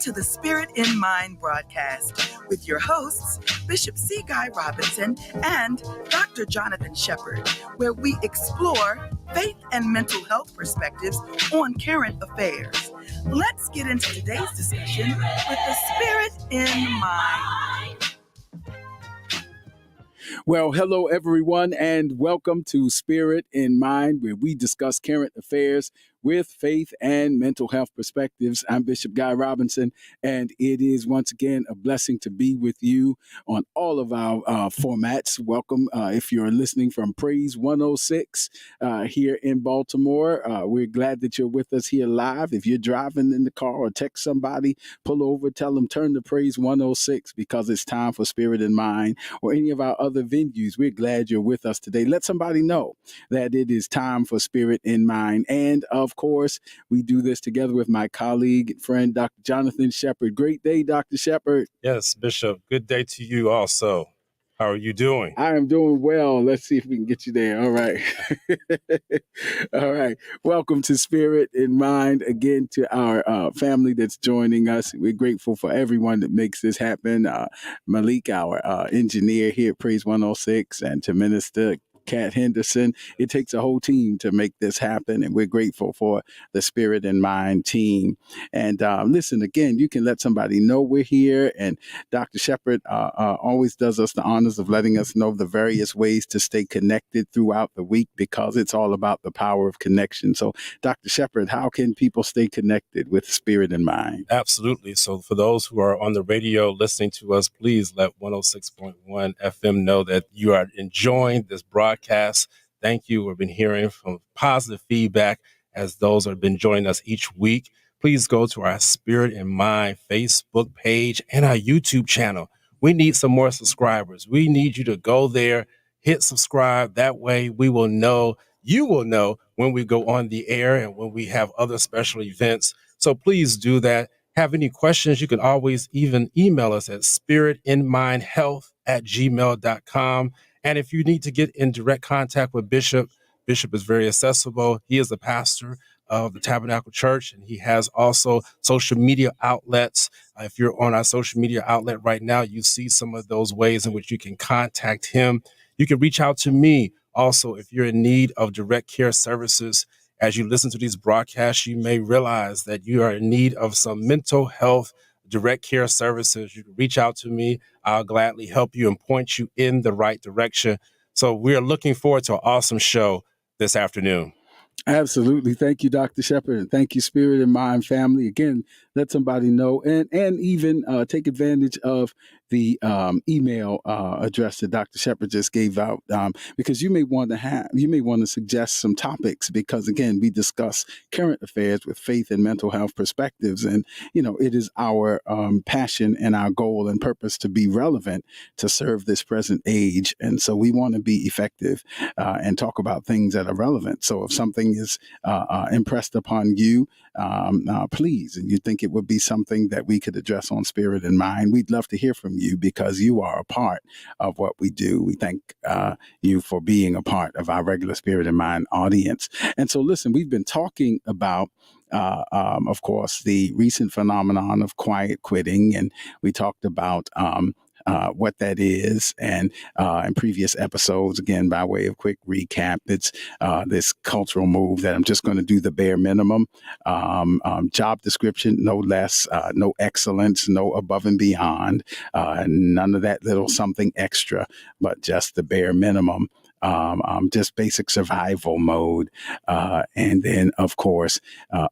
to the Spirit in Mind broadcast with your hosts, Bishop C. Guy Robinson and Dr. Jonathan Shepard, where we explore faith and mental health perspectives on current affairs. Let's get into today's discussion with the Spirit in Mind. Well, hello, everyone, and welcome to Spirit in Mind, where we discuss current affairs with faith and mental health perspectives. I'm Bishop Guy Robinson, and it is once again a blessing to be with you on all of our formats. Welcome if you're listening from Praise 106 here in Baltimore. We're glad that you're with us here live. If you're driving in the car or text somebody, pull over, tell them turn to Praise 106 because it's time for Spirit in Mind or any of our other venues. We're glad you're with us today. Let somebody know that it is time for Spirit in Mind. And of course, we do this together with my colleague and friend, Dr. Jonathan Shepard. Great day, Dr. Shepard. Yes, Bishop. Good day to you also. How are you doing? I am doing well. Let's see if we can get you there. All right. All right. Welcome to Spirit in Mind. Again, to our family that's joining us. We're grateful for everyone that makes this happen. Malik, our engineer here at Praise 106, and to Minister Kat Henderson. It takes a whole team to make this happen, and we're grateful for the Spirit in Mind team. And listen, again, you can let somebody know we're here, and Dr. Shepard always does us the honors of letting us know the various ways to stay connected throughout the week because it's all about the power of connection. So, Dr. Shepard, how can people stay connected with Spirit in Mind? Absolutely. So for those who are on the radio listening to us, please let 106.1 FM know that you are enjoying this broadcast. Thank you. We've been hearing from positive feedback as those have been joining us each week. Please go to our Spirit in Mind Facebook page and our YouTube channel. We need some more subscribers. We need you to go there, hit subscribe. That way we will know, you will know when we go on the air and when we have other special events. So please do that. Have any questions, you can always even email us at spiritinmindhealth@gmail.com. And if you need to get in direct contact with Bishop, Bishop is very accessible. He is the pastor of the Tabernacle Church, and he has also social media outlets. If you're on our social media outlet right now, you see some of those ways in which you can contact him. You can reach out to me also if you're in need of direct care services. As you listen to these broadcasts, you may realize that you are in need of some mental health direct care services. You can reach out to me. I'll gladly help you and point you in the right direction. So we are looking forward to an awesome show this afternoon. Absolutely. Thank you, Dr. Shepard. And thank you, Spirit in Mind family. Again, let somebody know and even take advantage of the email address that Dr. Shepard just gave out because you may want to suggest some topics because, again, we discuss current affairs with faith and mental health perspectives. And, you know, it is our passion and our goal and purpose to be relevant to serve this present age. And so we want to be effective and talk about things that are relevant. So if something is impressed upon you, please, and you think it would be something that we could address on Spirit in Mind, we'd love to hear from you because you are a part of what we do. We thank you for being a part of our regular Spirit in Mind audience. And so, listen, we've been talking about of course, the recent phenomenon of quiet quitting, and we talked about what that is. And in previous episodes, again, by way of quick recap, it's this cultural move that I'm just going to do the bare minimum, job description, no less, no excellence, no above and beyond, none of that little something extra, but just the bare minimum. Just basic survival mode. And then, of course,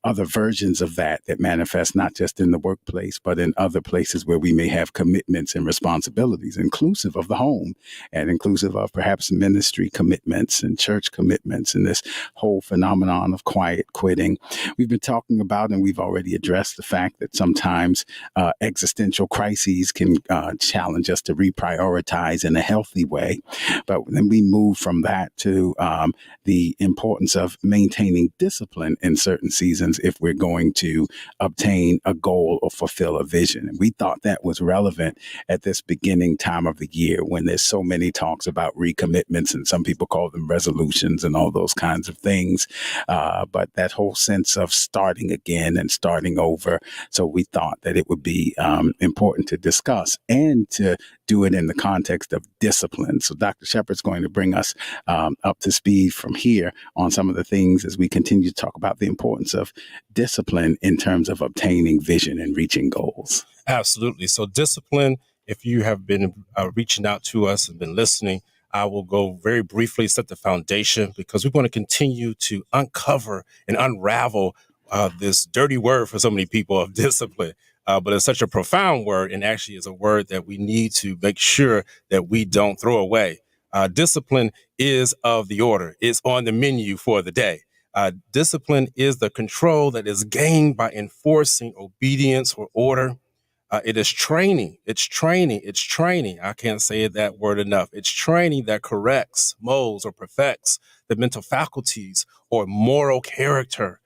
other versions of that manifest not just in the workplace, but in other places where we may have commitments and responsibilities, inclusive of the home and inclusive of perhaps ministry commitments and church commitments and this whole phenomenon of quiet quitting. We've been talking about, and we've already addressed the fact that sometimes existential crises can challenge us to reprioritize in a healthy way. But then we move from that to the importance of maintaining discipline in certain seasons if we're going to obtain a goal or fulfill a vision. And we thought that was relevant at this beginning time of the year when there's so many talks about recommitments, and some people call them resolutions and all those kinds of things. But that whole sense of starting again and starting over. So we thought that it would be important to discuss and to do it in the context of discipline. So Dr. Shepherd's going to bring us up to speed from here on some of the things as we continue to talk about the importance of discipline in terms of obtaining vision and reaching goals. Absolutely. So discipline, if you have been reaching out to us and been listening, I will go very briefly, set the foundation, because we want to continue to uncover and unravel this dirty word for so many people of discipline. But it's such a profound word, and actually is a word that we need to make sure that we don't throw away. Discipline is of the order. It's on the menu for the day. Discipline is the control that is gained by enforcing obedience or order. It is training. It's training. It's training. I can't say that word enough. It's training that corrects, molds, or perfects the mental faculties or moral character.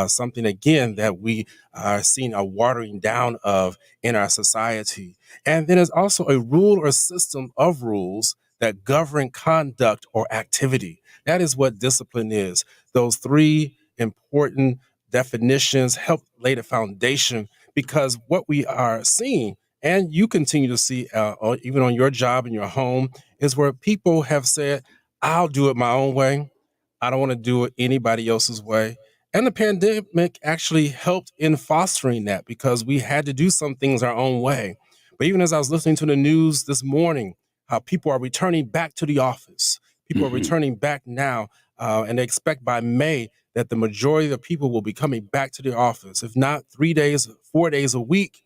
Something, again, that we are seeing a watering down of in our society. And then there's also a rule or system of rules that govern conduct or activity. That is what discipline is. Those three important definitions help lay the foundation, because what we are seeing, and you continue to see even on your job in your home, is where people have said, I'll do it my own way. I don't want to do it anybody else's way. And the pandemic actually helped in fostering that, because we had to do some things our own way. But even as I was listening to the news this morning, how people are returning back to the office. People are returning back now, and they expect by May that the majority of the people will be coming back to the office. If not 3 days, 4 days a week,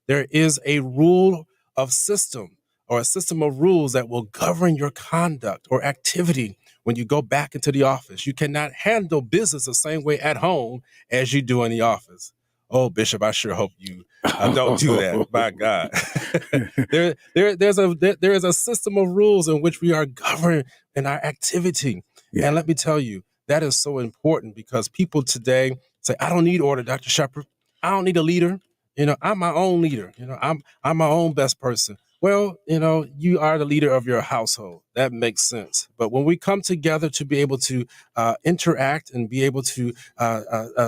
there is a rule of system or a system of rules that will govern your conduct or activity when you go back into the office. You cannot handle business the same way at home as you do in the office. Oh, Bishop, I sure hope you don't do that. By God. There is a system of rules in which we are governed in our activity. Yeah. And let me tell you, that is so important, because people today say, I don't need order, Dr. Shepherd. I don't need a leader. I'm my own leader. I'm my own best person. Well, you are the leader of your household. That makes sense. But when we come together to be able to interact and be able to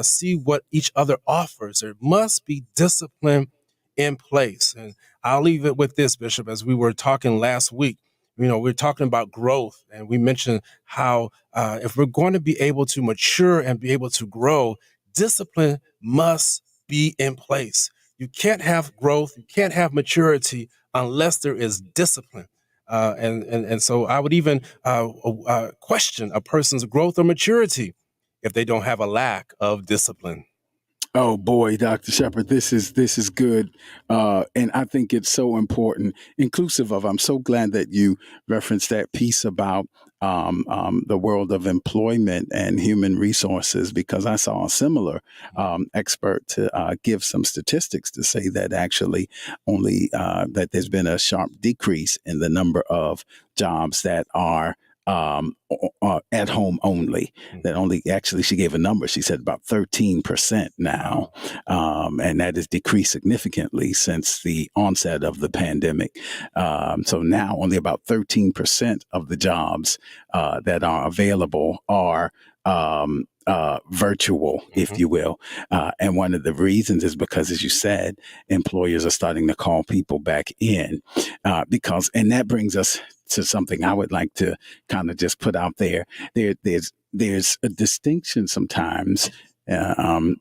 see what each other offers, there must be discipline in place. And I'll leave it with this, Bishop, as we were talking last week. We're talking about growth, and we mentioned how if we're going to be able to mature and be able to grow, discipline must be in place. You can't have growth, you can't have maturity unless there is discipline. And so I would even question a person's growth or maturity if they don't have a lack of discipline. Oh boy, Dr. Shepherd, this is good. And I think it's so important, inclusive of, I'm so glad that you referenced that piece about the world of employment and human resources, because I saw a similar expert to give some statistics to say that actually only that there's been a sharp decrease in the number of jobs that are at home only. That only, actually, she gave a number. She said about 13% now, and that has decreased significantly since the onset of the pandemic. So now only about 13% of the jobs that are available are virtual, if you will. And one of the reasons is because, as you said, employers are starting to call people back in and that brings us to something I would like to kind of just put out there. There's a distinction sometimes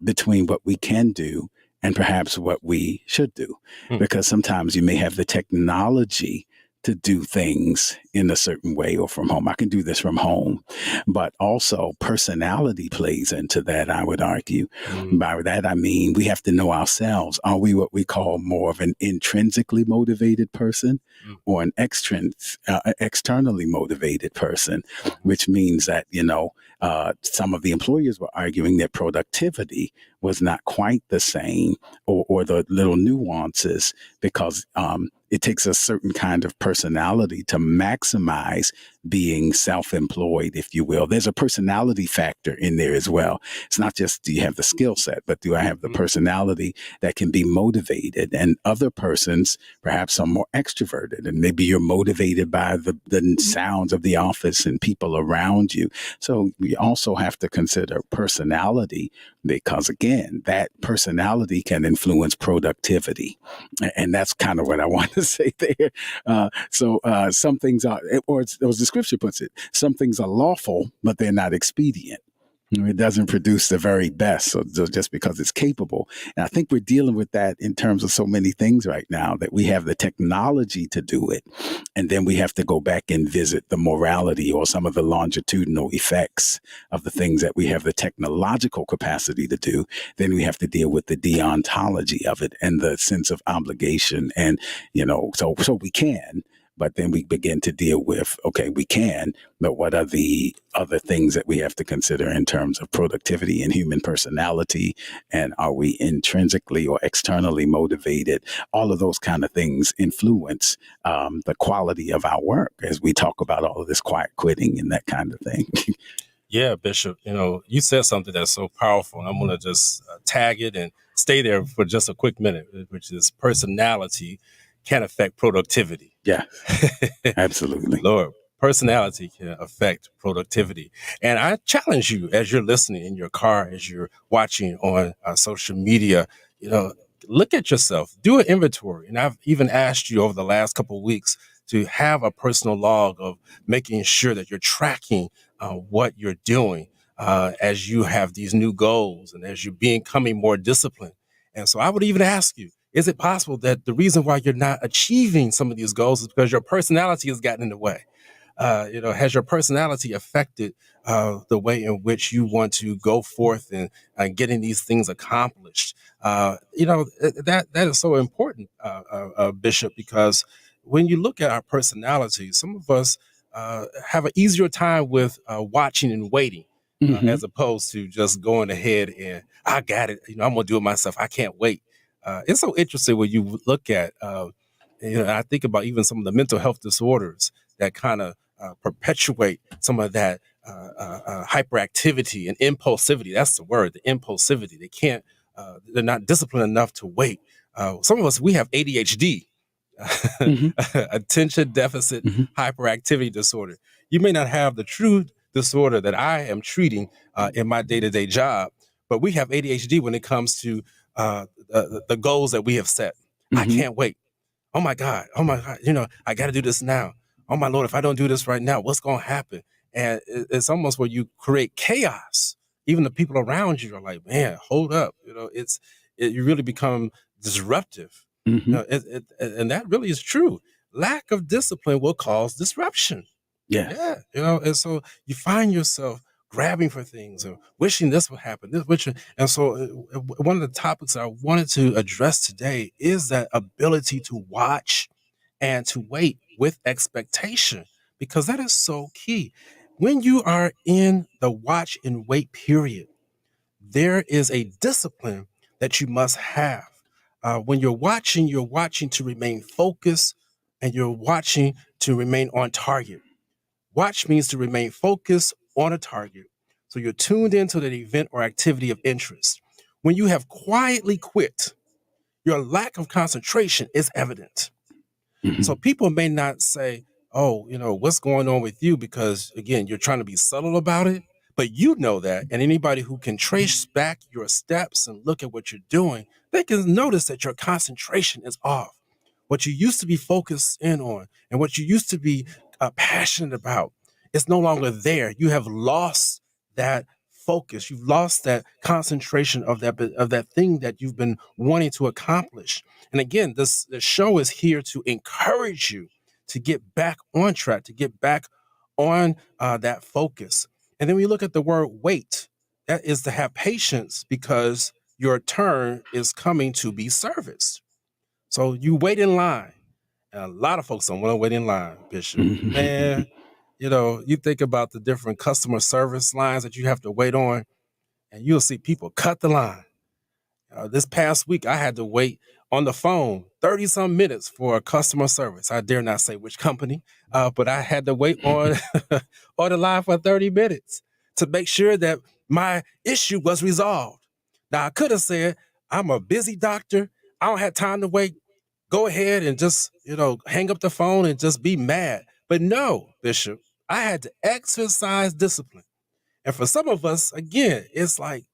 between what we can do and perhaps what we should do, because sometimes you may have the technology to do things in a certain way or from home. I can do this from home, but also personality plays into that, I would argue. By that, I mean, we have to know ourselves. Are we what we call more of an intrinsically motivated person or an externally motivated person, which means that, some of the employers were arguing that productivity was not quite the same, or the little nuances, because It takes a certain kind of personality to maximize being self-employed, if you will. There's a personality factor in there as well. It's not just do you have the skill set, but do I have the personality that can be motivated? And other persons perhaps are more extroverted, and maybe you're motivated by the sounds of the office and people around you. So we also have to consider personality, because again, that personality can influence productivity. And that's kind of what I want to say there. So some things are, or as the scripture puts it, some things are lawful, but they're not expedient. It doesn't produce the very best, so just because it's capable. And I think we're dealing with that in terms of so many things right now, that we have the technology to do it. And then we have to go back and visit the morality or some of the longitudinal effects of the things that we have the technological capacity to do. Then we have to deal with the deontology of it and the sense of obligation. And, so we can. But then we begin to deal with, okay, we can, but what are the other things that we have to consider in terms of productivity and human personality? And are we intrinsically or externally motivated? All of those kind of things influence the quality of our work as we talk about all of this quiet quitting and that kind of thing. Yeah, Bishop, you said something that's so powerful, and I'm going to just tag it and stay there for just a quick minute, which is personality can affect productivity. Yeah, absolutely. Lord, personality can affect productivity. And I challenge you, as you're listening in your car, as you're watching on social media, look at yourself, do an inventory. And I've even asked you over the last couple of weeks to have a personal log of making sure that you're tracking what you're doing as you have these new goals and as you're becoming more disciplined. And so I would even ask you, is it possible that the reason why you're not achieving some of these goals is because your personality has gotten in the way? Has your personality affected the way in which you want to go forth and getting these things accomplished? That is so important, Bishop, because when you look at our personality, some of us have an easier time with watching and waiting. As opposed to just going ahead and I got it, I'm gonna do it myself. I can't wait. It's so interesting when you look at, I think about even some of the mental health disorders that kind of perpetuate some of that hyperactivity and impulsivity. That's the word, the impulsivity. They're not disciplined enough to wait. Some of us, we have ADHD, attention deficit hyperactivity disorder. You may not have the true disorder that I am treating in my day-to-day job, but we have ADHD when it comes to the goals that we have set. I can't wait. Oh my God, I got to do this now. Oh my Lord, if I don't do this right now, what's going to happen? And it's almost where you create chaos. Even the people around you are like, man, hold up. You really become disruptive. And that really is true. Lack of discipline will cause disruption. Yeah. And so you find yourself grabbing for things or wishing this would happen. And so one of the topics I wanted to address today is that ability to watch and to wait with expectation, because that is so key. When you are in the watch and wait period, there is a discipline that you must have. When you're watching to remain focused and you're watching to remain on target. Watch means to remain focused on a target. So you're tuned into the event or activity of interest. When you have quietly quit, your lack of concentration is evident. So people may not say, oh, what's going on with you? Because again, you're trying to be subtle about it, but you know that. And anybody who can trace back your steps and look at what you're doing, they can notice that your concentration is off. What you used to be focused in on and what you used to be passionate about, it's no longer there. You have lost that focus. You've lost that concentration of that thing that you've been wanting to accomplish. And again, the show is here to encourage you to get back on track, to get back on that focus. And then we look at the word wait. That is to have patience because your turn is coming to be serviced. So you wait in line. And a lot of folks don't want to wait in line, Bishop. Man, you think about the different customer service lines that you have to wait on, and you'll see people cut the line. This past week, I had to wait on the phone 30 some minutes for customer service. I dare not say which company, but I had to wait on, on the line for 30 minutes to make sure that my issue was resolved. Now, I could have said, I'm a busy doctor. I don't have time to wait. Go ahead and just, hang up the phone and just be mad. But no, Bishop, I had to exercise discipline. And for some of us, again, it feels like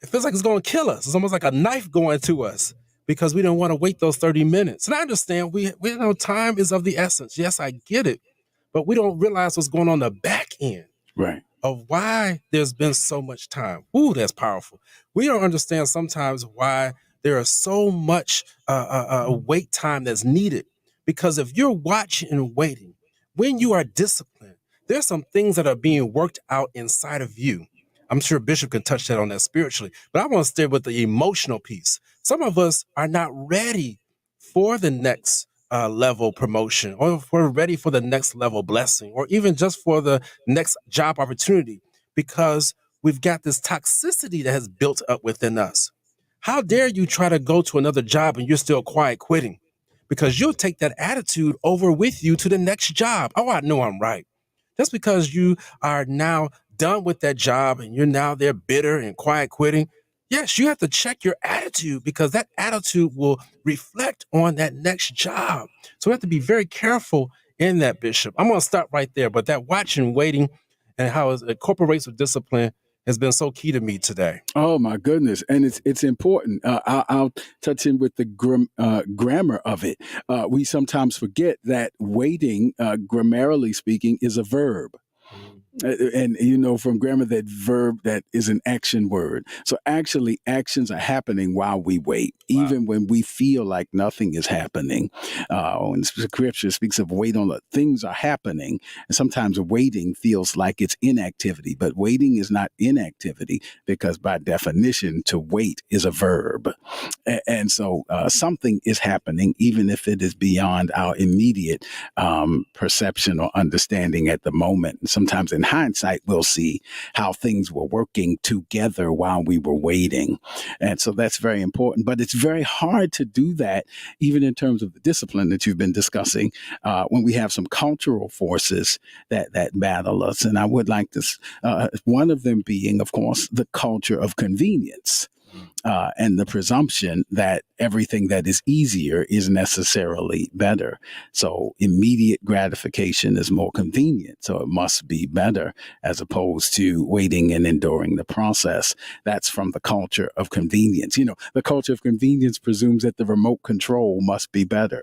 it's going to kill us. It's almost like a knife going to us because we don't want to wait those 30 minutes. And I understand we know time is of the essence. Yes, I get it. But we don't realize what's going on the back end. Right. Of why there's been so much time. Ooh, that's powerful. We don't understand sometimes why there is so much wait time that's needed. Because if you're watching and waiting, when you are disciplined, there's some things that are being worked out inside of you. I'm sure Bishop can touch that on that spiritually, but I want to stay with the emotional piece. Some of us are not ready for the next level promotion, or if we're ready for the next level blessing, or even just for the next job opportunity, because we've got this toxicity that has built up within us. How dare you try to go to another job and you're still quiet quitting? Because you'll take that attitude over with you to the next job. Oh, I know I'm right. Just because you are now done with that job and you're now there bitter and quiet quitting, yes, you have to check your attitude, because that attitude will reflect on that next job. So we have to be very careful in that, Bishop. I'm going to stop right there, but that watching, waiting, and how it incorporates with discipline has been so key to me today. Oh my goodness, and it's important. I'll touch in with the grammar of it. We sometimes forget that waiting, grammarly speaking, is a verb. And from grammar, that verb, that is an action word. So actually actions are happening while we wait, even when we feel like nothing is happening. When scripture speaks of wait on the things are happening, and sometimes waiting feels like it's inactivity, but waiting is not inactivity, because by definition to wait is a verb. And so something is happening, even if it is beyond our immediate perception or understanding at the moment. And sometimes in hindsight, we'll see how things were working together while we were waiting. And so that's very important. But it's very hard to do that, even in terms of the discipline that you've been discussing, when we have some cultural forces that battle us. And I would like to, one of them being, of course, the culture of convenience. And the presumption that everything that is easier is necessarily better. So immediate gratification is more convenient, so it must be better, as opposed to waiting and enduring the process. That's from the culture of convenience. The culture of convenience presumes that the remote control must be better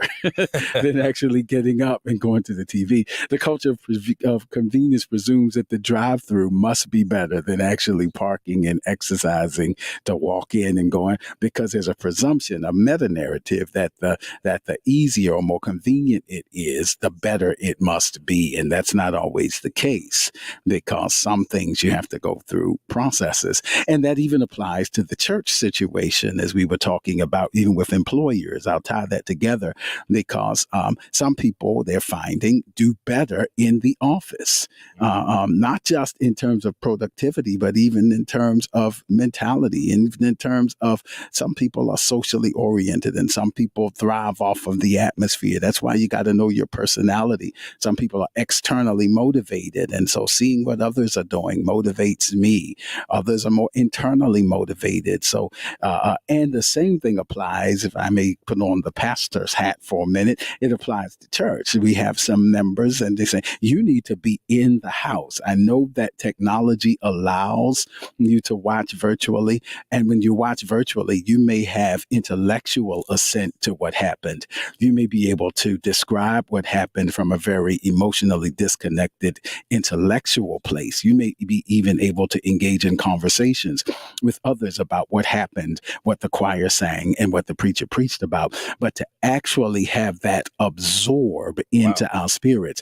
than actually getting up and going to the TV. The culture of convenience presumes that the drive-through must be better than actually parking and exercising to walk in and going, because there's a presumption, a meta-narrative that the easier or more convenient it is, the better it must be. And that's not always the case, because some things you have to go through processes. And that even applies to the church situation, as we were talking about, even with employers. I'll tie that together, because some people, they're finding, do better in the office, not just in terms of productivity, but even in terms of mentality, and in terms of some people are socially oriented and some people thrive off of the atmosphere. That's why you got to know your personality. Some people are externally motivated, and so seeing what others are doing motivates me. Others are more internally motivated. So, and the same thing applies, if I may put on the pastor's hat for a minute, it applies to church. We have some members and they say, you need to be in the house. I know that technology allows you to watch virtually, and when you watch virtually, you may have intellectual assent to what happened. You may be able to describe what happened from a very emotionally disconnected intellectual place. You may be even able to engage in conversations with others about what happened, what the choir sang, and what the preacher preached about. But to actually have that absorb into our spirits,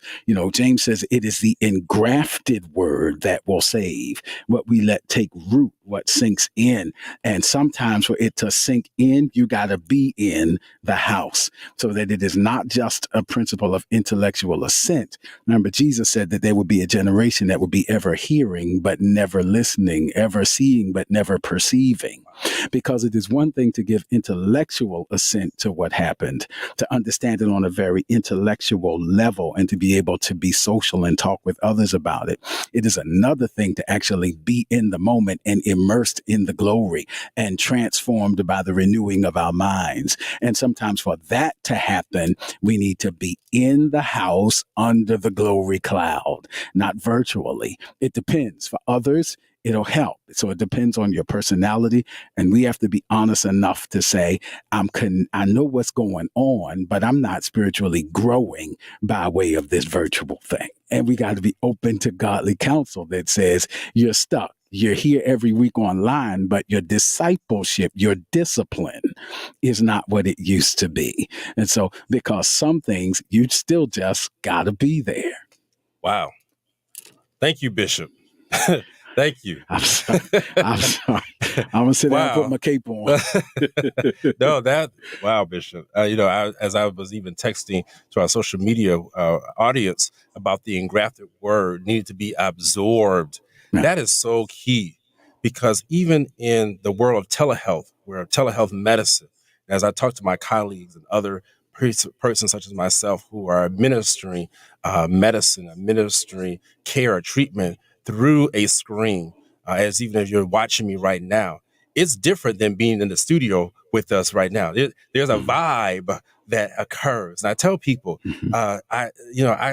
James says it is the engrafted word that will save, what we let take root, what sinks in. And sometimes for it to sink in, you got to be in the house, so that it is not just a principle of intellectual assent. Remember, Jesus said that there would be a generation that would be ever hearing, but never listening, ever seeing, but never perceiving. Because it is one thing to give intellectual assent to what happened, to understand it on a very intellectual level and to be able to be social and talk with others about it. It is another thing to actually be in the moment and immersed in the glory and transformed by the renewing of our minds. And sometimes for that to happen, we need to be in the house under the glory cloud, not virtually. It depends. For others, it'll help. So it depends on your personality. And we have to be honest enough to say, I know what's going on, but I'm not spiritually growing by way of this virtual thing. And we got to be open to godly counsel that says you're stuck. You're here every week online, but your discipleship, your discipline is not what it used to be. And so because some things, you still just got to be there. Wow. Thank you, Bishop. Thank you. I'm sorry. I'm going to sit down and put my cape on. Wow, Bishop. As I was even texting to our social media audience about the engrafted word needed to be absorbed. Yeah. That is so key, because even in the world of telehealth, where telehealth medicine, as I talk to my colleagues and other persons such as myself who are administering medicine, administering care or treatment through a screen, as even if you're watching me right now, it's different than being in the studio with us right now. There's a vibe that occurs. And I tell people, I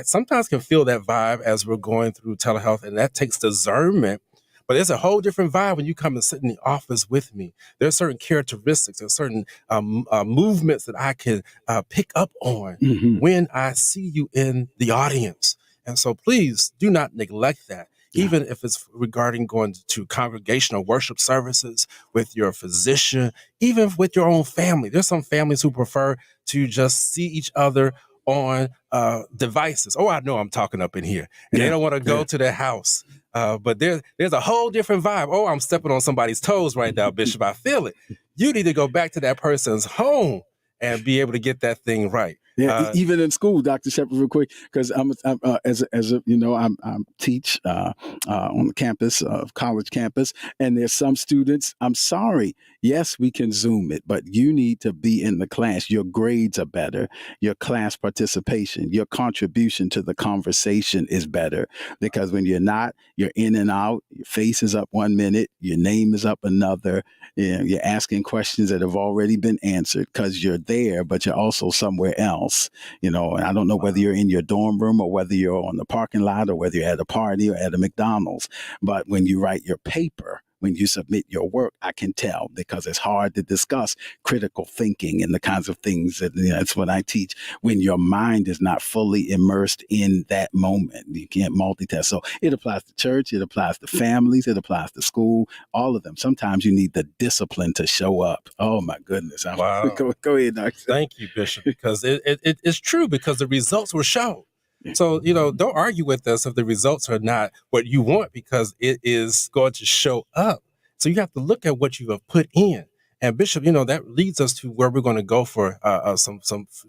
sometimes can feel that vibe as we're going through telehealth, and that takes discernment. But it's a whole different vibe when you come and sit in the office with me. There's certain characteristics, there's certain movements that I can pick up on when I see you in the audience. And so please do not neglect that. Even if it's regarding going to congregational worship services with your physician, even with your own family. There's some families who prefer to just see each other on devices. Oh, I know I'm talking up in here. And they don't want to go to their house. But there's a whole different vibe. Oh, I'm stepping on somebody's toes right now, Bishop. I feel it. You need to go back to that person's home and be able to get that thing right. Yeah, even in school, Dr. Shepard, real quick, because I'm teach on the campus of college campus, and there's some students. I'm sorry. Yes, we can Zoom it, but you need to be in the class. Your grades are better. Your class participation, your contribution to the conversation is better, because when you're not, you're in and out. Your face is up 1 minute, your name is up another. You're asking questions that have already been answered because you're there, but you're also somewhere else. And I don't know whether you're in your dorm room or whether you're on the parking lot or whether you're at a party or at a McDonald's. But when you write your paper, when you submit your work, I can tell, because it's hard to discuss critical thinking and the kinds of things that, that's what I teach. When your mind is not fully immersed in that moment, you can't multitask. So it applies to church, it applies to families, it applies to school, all of them. Sometimes you need the discipline to show up. Oh my goodness. Wow. Go ahead, Dr. Thank you, Bishop, because it's true, because the results were shown. So, don't argue with us if the results are not what you want, because it is going to show up. So you have to look at what you have put in. And Bishop, that leads us to where we're going to go for some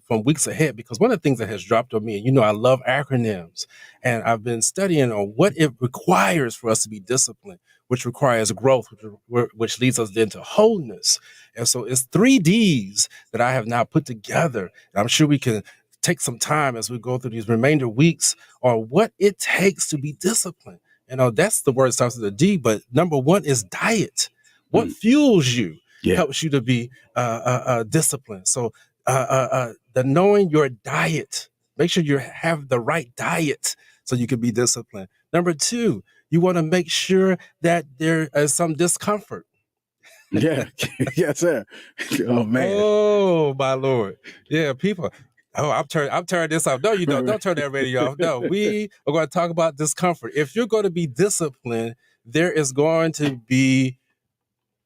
from weeks ahead, because one of the things that has dropped on me, and I love acronyms, and I've been studying on what it requires for us to be disciplined, which requires growth, which leads us then to wholeness. And so it's 3 Ds that I have now put together. And I'm sure we can take some time as we go through these remainder weeks on what it takes to be disciplined. That's the word that starts with a D, but number 1 is diet. What fuels you helps you to be disciplined. So the knowing your diet, make sure you have the right diet so you can be disciplined. Number 2, you want to make sure that there is some discomfort. Yeah. Yes, sir. Oh, man. Oh, my Lord. Yeah, people. Oh, I'm turning this off. No, you don't. Don't turn that radio off. No, we are going to talk about discomfort. If you're going to be disciplined, there is going to be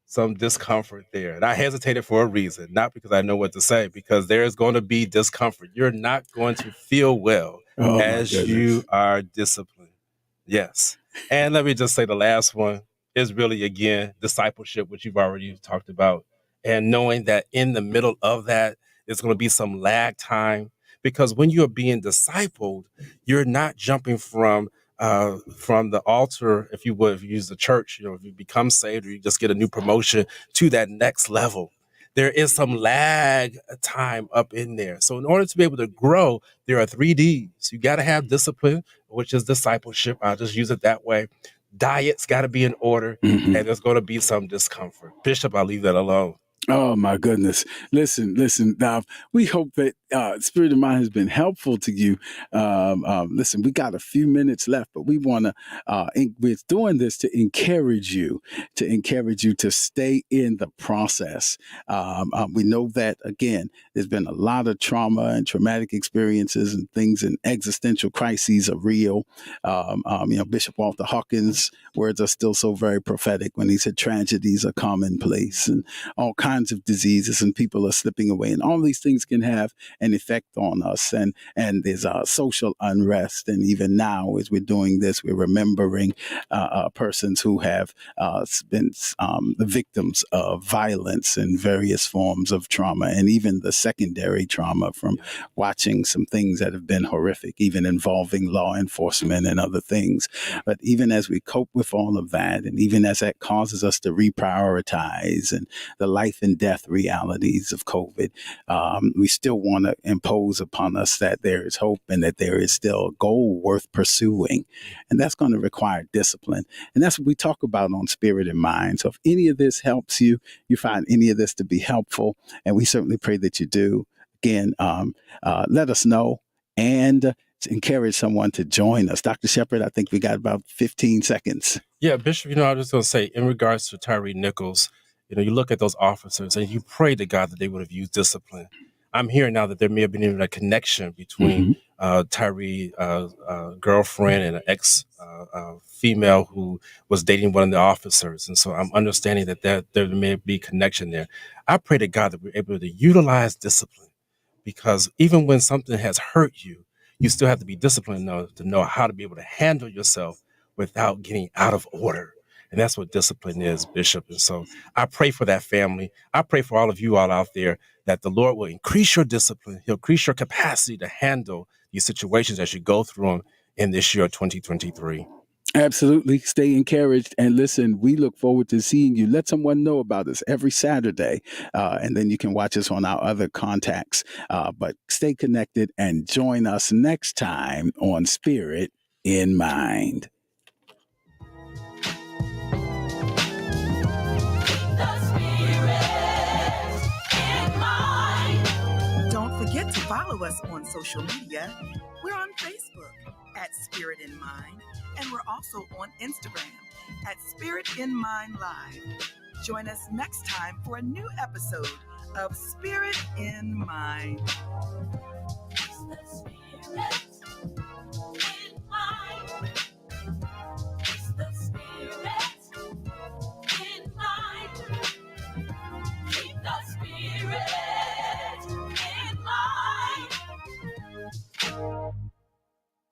some discomfort there. And I hesitated for a reason, not because I know what to say, because there is going to be discomfort. You're not going to feel well as you are disciplined. Yes. And let me just say the last one is really, again, discipleship, which you've already talked about. And knowing that in the middle of that, there's going to be some lag time, because when you're being discipled, you're not jumping from from the altar, if you would, if you use the church, if you become saved or you just get a new promotion to that next level, there is some lag time up in there. So in order to be able to grow, there are 3 Ds. You got to have discipline, which is discipleship. I'll just use it that way. Diet's got to be in order, and there's going to be some discomfort. Bishop, I'll leave that alone. Oh my goodness. Listen, we hope that Spirit of Mind has been helpful to you. Listen, we got a few minutes left, but we want to, we're doing this to encourage you to stay in the process. We know that, again, there's been a lot of trauma and traumatic experiences and things, and existential crises are real. Bishop Walter Hawkins' words are still so very prophetic when he said tragedies are commonplace, and all kinds of diseases, and people are slipping away, and all these things can have an effect on us, and there's social unrest. And even now, as we're doing this, we're remembering persons who have been the victims of violence and various forms of trauma, and even the secondary trauma from watching some things that have been horrific, even involving law enforcement and other things. But even as we cope with all of that, and even as that causes us to reprioritize and the life and death realities of COVID, we still want to impose upon us that there is hope and that there is still a goal worth pursuing. And that's going to require discipline. And that's what we talk about on Spirit and Mind. So if any of this helps you, you find any of this to be helpful, and we certainly pray that you do, again, let us know and encourage someone to join us. Dr. Shepherd, I think we got about 15 seconds. Yeah, Bishop, I was just going to say, in regards to Tyree Nichols, you look at those officers and you pray to God that they would have used discipline. I'm hearing now that there may have been even a connection between Tyree girlfriend and an ex female who was dating one of the officers. And so I'm understanding that there may be connection there. I pray to God that we're able to utilize discipline, because even when something has hurt you, you still have to be disciplined to know how to be able to handle yourself without getting out of order. And that's what discipline is, Bishop. And so I pray for that family. I pray for all of you all out there that the Lord will increase your discipline. He'll increase your capacity to handle these situations as you go through them in this year, 2023. Absolutely. Stay encouraged. And listen, we look forward to seeing you. Let someone know about us every Saturday. And then you can watch us on our other contacts. But stay connected and join us next time on Spirit in Mind. Forget to follow us on social media. We're on Facebook at Spirit in Mind, and we're also on Instagram at Spirit in Mind Live. Join us next time for a new episode of Spirit in Mind. It's the Spirit in Mind. It's the Spirit in Mind. Keep the Spirit.